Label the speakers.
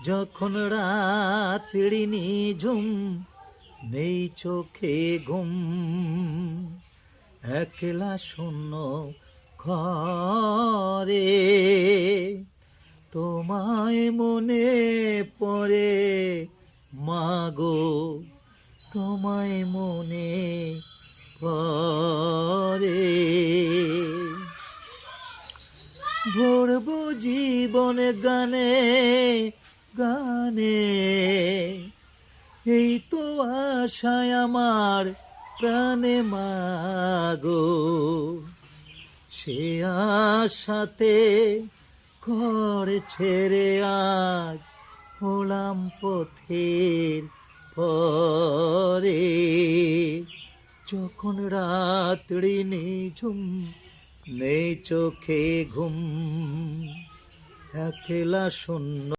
Speaker 1: যখন রাত্রি নিঝুম, নেই চোখে ঘুম, একলা শূন্য ঘরে তোমায় মনে পড়ে মাগো, তোমায় মনে পড়ে। ভরবো জীবন গানে গানে, এই তো আশায় আমার প্রাণে মাগো। সে আশাতে ঘর ছেড়ে আজ হলাম পথের পরে। যখন রাত্রি নিঝুম, নেই চোখে ঘুম, একলা শূন্য